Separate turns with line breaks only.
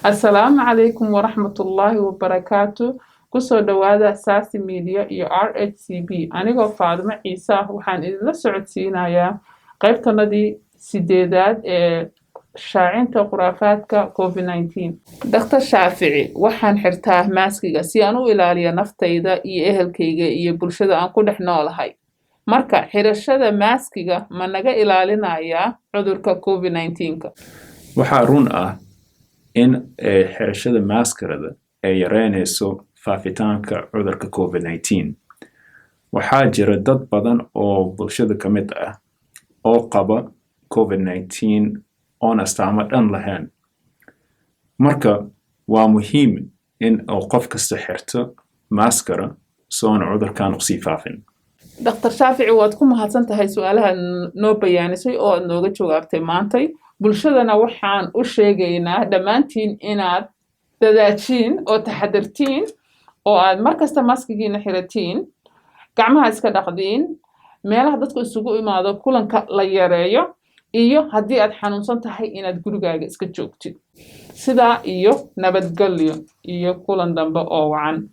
Assalaamu calaykum waraxmatullaahi wabarakaatu. Kusoo dhawaada Saasi Media iyo RHCB. Anigoo Faadimo Ciise ah waxaan idinla socodsiinayaa qaybtanadii sideedaad ee shaacinta khuraafaadka COVID-19. Dr. Shaafici, waxaan xirtaa maaskiga si aan u ilaaliyo naftayda iyo ehelkayga iyo bulshada aan ku dhex noolahay. Marka xirashada maaskiga ma naga ilaalinayaa cudurka COVID-19-ka?
Waxaa run ah in xirashada maskarada ay yareynayso faafitaanka cudurka COVID-19. Waxaa jira dad badan oo bulshada ka mid ah oo qaba COVID-19 oon astaamo dhan lahayn. Marka waa muhiim in qof kasta xirto maskara soon cudurkan u sii faafin.
Dr. Shaafici, waad ku mahadsan tahay su'aalaha noo bayaanisay oo aad nooga jawaabtay maantay. Bulshadana waxaan u sheegaynaa dhammaantiin inaad dadaashiin oo taxadartiin oo aad markasta maskigiina xiratiin, gacmaha iska dhaqdiin, meelaha dadku isugu imaado kulanka la yareeyo, iyo haddii aad xanuunsan tahay inaad gurigaaga iska joogtid. Sidaa iyo nabadgelyo iyo kulan dambe oo wacan.